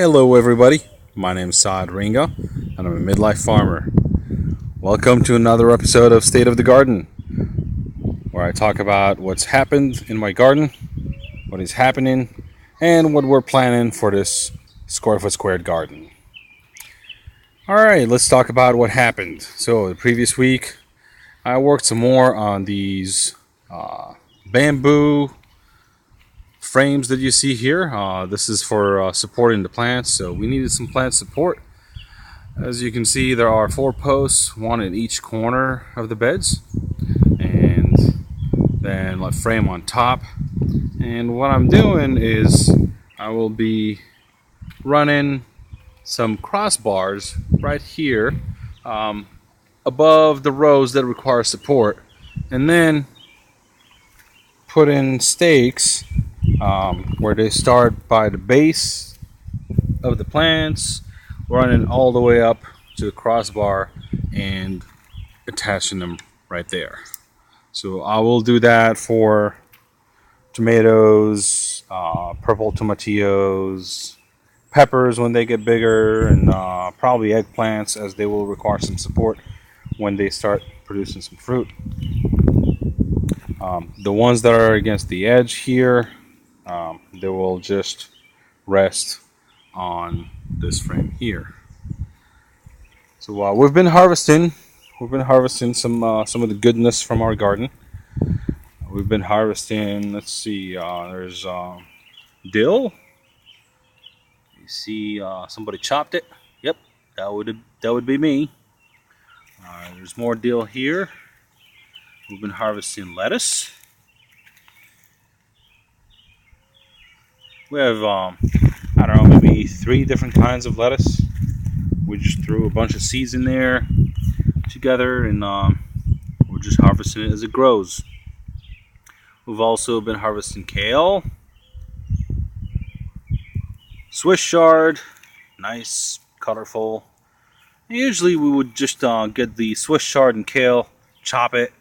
Hello, everybody. My name is Saad Ringa, and I'm a midlife farmer. Welcome to another episode of State of the Garden, where I talk about what's happened in my garden, what is happening, and what we're planning for this square foot squared garden. All right, let's talk about what happened. So, the previous week, I worked some more on these bamboo frames that you see here. This is for supporting the plants, so we needed some plant support. As you can see, there are 4 posts, one in each corner of the beds, and then a frame on top. And what I'm doing is I will be running some crossbars right here above the rows that require support, and then put in stakes where they start by the base of the plants, running all the way up to the crossbar and attaching them right there. So I will do that for tomatoes, purple tomatillos, peppers when they get bigger, and probably eggplants, as they will require some support when they start producing some fruit. The ones that are against the edge here, they will just rest on this frame here. So we've been harvesting some of the goodness from our garden. We've been harvesting. Let's see. There's dill. You see, somebody chopped it. Yep, that would be me. There's more dill here. We've been harvesting lettuce. We have I don't know, maybe 3 different kinds of lettuce. We just threw a bunch of seeds in there together, and we're just harvesting it as it grows. We've also been harvesting kale, Swiss chard, nice, colorful. And usually we would just get the Swiss chard and kale, chop it,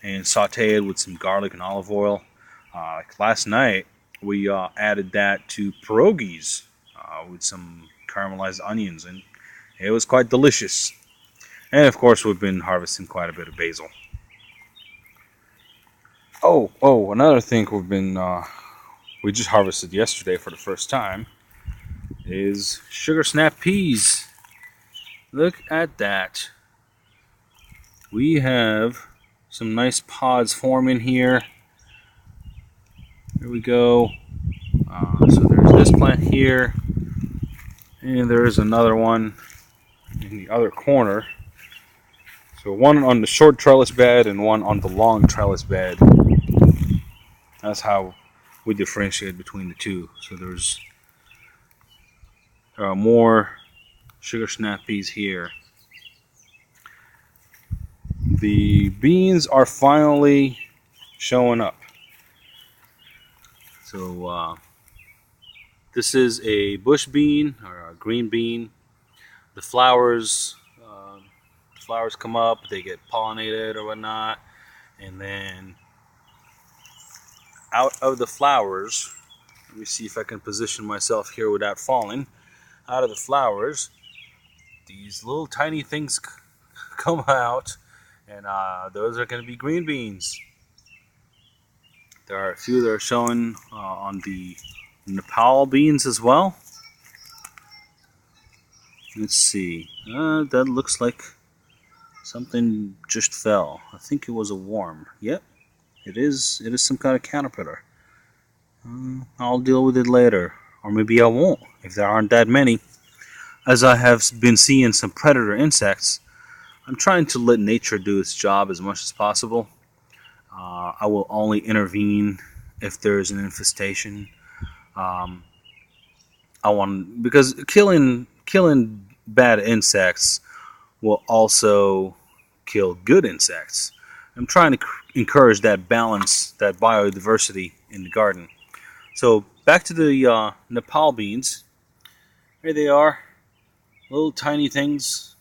and saute it with some garlic and olive oil. Like last night, we added that to pierogies with some caramelized onions, and it was quite delicious. And of course, we've been harvesting quite a bit of basil. Oh, another thing we just harvested yesterday for the first time is sugar snap peas. Look at that. We have some nice pods forming here. There we go. So there's this plant here, and there's another one in the other corner. So one on the short trellis bed and one on the long trellis bed. That's how we differentiate between the two. So there are more sugar snap peas here. The beans are finally showing up. So this is a bush bean or a green bean. The flowers come up, they get pollinated or whatnot, and then out of the flowers, let me see if I can position myself here without falling. Out of the flowers, these little tiny things come out, and those are going to be green beans. There are a few that are showing on the Nepal beans as well. Let's see. That looks like something just fell. I think it was a worm. Yep, it is. It is some kind of caterpillar. I'll deal with it later, or maybe I won't if there aren't that many. As I have been seeing some predator insects, I'm trying to let nature do its job as much as possible. I will only intervene if there's an infestation. Because killing bad insects will also kill good insects. I'm trying to encourage that balance, that biodiversity in the garden. So back to the Nepal beans. Here they are, little tiny things.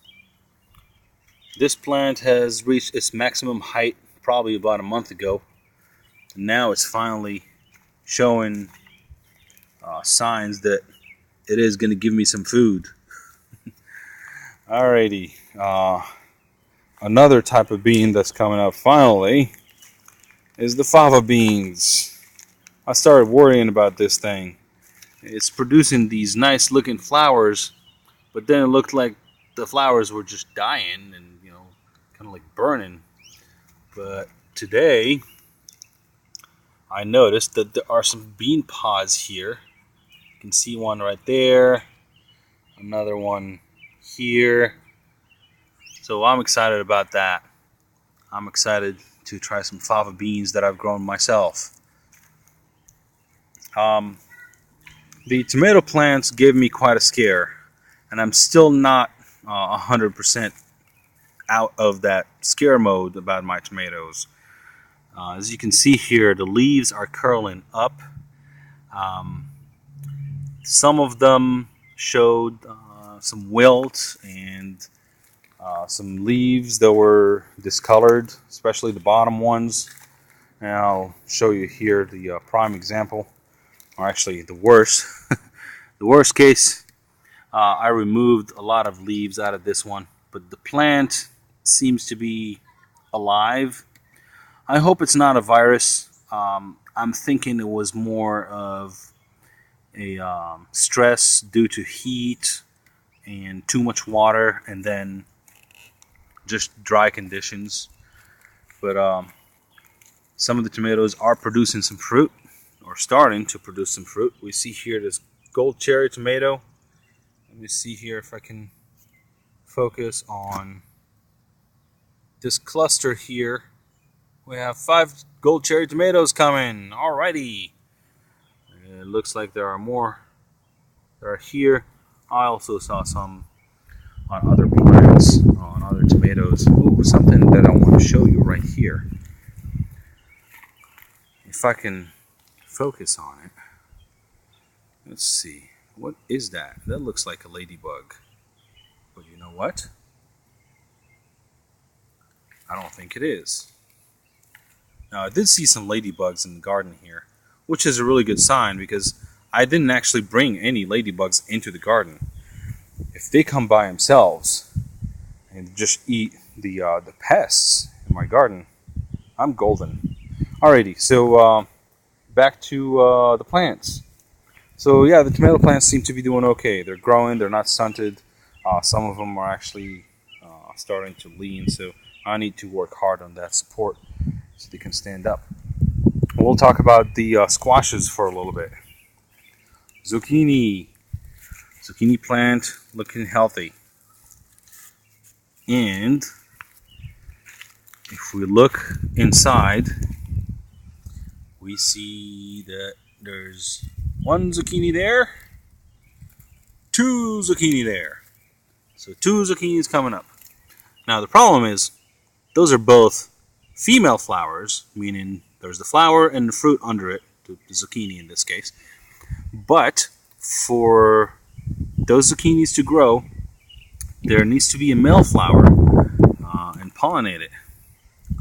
This plant has reached its maximum height probably about a month ago. And now it's finally showing signs that it is going to give me some food. Alrighty. Another type of bean that's coming up finally is the fava beans. I started worrying about this thing. It's producing these nice looking flowers, but then it looked like the flowers were just dying and, kind of like burning. But today, I noticed that there are some bean pods here. You can see one right there, another one here. So I'm excited about that. I'm excited to try some fava beans that I've grown myself. The tomato plants gave me quite a scare, and I'm still not 100% out of that scare mode about my tomatoes. As you can see here, the leaves are curling up. Some of them showed some wilt and some leaves that were discolored, especially the bottom ones. And I'll show you here the prime example, or actually the worst. The worst case, I removed a lot of leaves out of this one, but the plant seems to be alive. I hope it's not a virus. I'm thinking it was more of a stress due to heat and too much water, and then just dry conditions. But some of the tomatoes are producing some fruit, or starting to produce some fruit. We see here this gold cherry tomato. Let me see here if I can focus on this cluster here. We have 5 gold cherry tomatoes coming. Alrighty. It looks like there are more that are here. I also saw some on other plants, on other tomatoes. Ooh, something that I want to show you right here. If I can focus on it. Let's see. What is that? That looks like a ladybug. But you know what? I don't think it is. Now, I did see some ladybugs in the garden here, which is a really good sign because I didn't actually bring any ladybugs into the garden. If they come by themselves and just eat the pests in my garden, I'm golden. Alrighty, so back to the plants. So yeah, the tomato plants seem to be doing okay. They're growing, they're not stunted. Some of them are actually starting to lean, so I need to work hard on that support so they can stand up. We'll talk about the squashes for a little bit. Zucchini plant looking healthy. And if we look inside, we see that there's 1 zucchini there, 2 zucchini there. So 2 zucchinis coming up. Now the problem is, those are both female flowers, meaning there's the flower and the fruit under it, the zucchini in this case. But for those zucchinis to grow, there needs to be a male flower and pollinate it.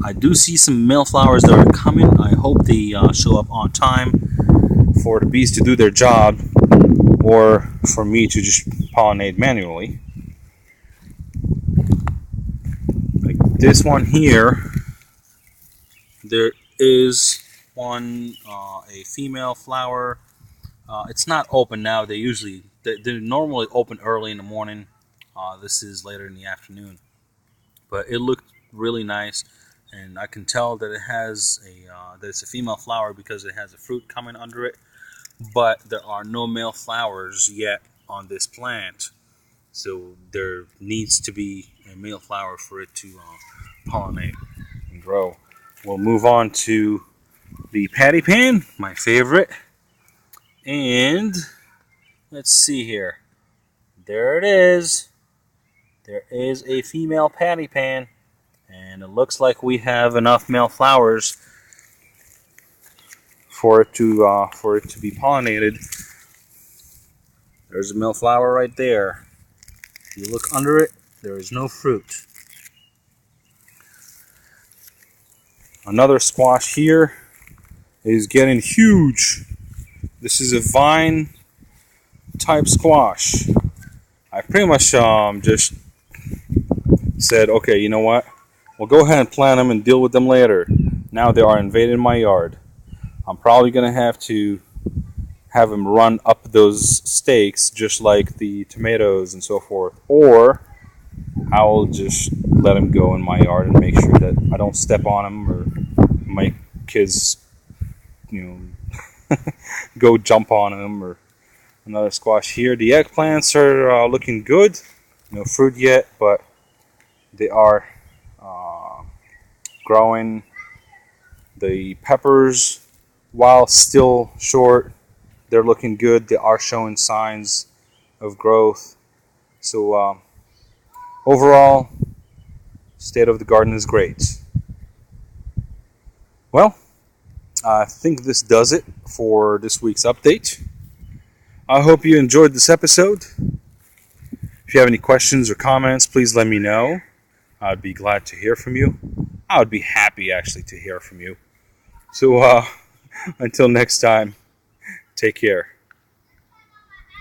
I do see some male flowers that are coming. I hope they show up on time for the bees to do their job, or for me to just pollinate manually. Like this one here, there is one, a female flower. It's not open now. They normally open early in the morning. This is later in the afternoon, but it looked really nice, and I can tell that it has that it's a female flower because it has a fruit coming under it. But there are no male flowers yet on this plant, so there needs to be a male flower for it to pollinate and grow. We'll move on to the patty pan, my favorite. And let's see here. There it is. There is a female patty pan, and it looks like we have enough male flowers for it to be pollinated. There's a male flower right there. If you look under it, there is no fruit. Another squash here is getting huge. This is a vine type squash. I pretty much just said, okay, you know what? We'll go ahead and plant them and deal with them later. Now they are invading my yard. I'm probably going to have them run up those stakes just like the tomatoes and so forth. Or I'll just let them go in my yard and make sure that I don't step on them or my kids, go jump on them. Or another squash here. The eggplants are looking good. No fruit yet, but they are growing. The peppers, while still short, they're looking good. They are showing signs of growth. So overall, state of the garden is great. Well, I think this does it for this week's update. I hope you enjoyed this episode. If you have any questions or comments, please let me know. I'd be glad to hear from you. I would be happy, actually, to hear from you. So, until next time, take care.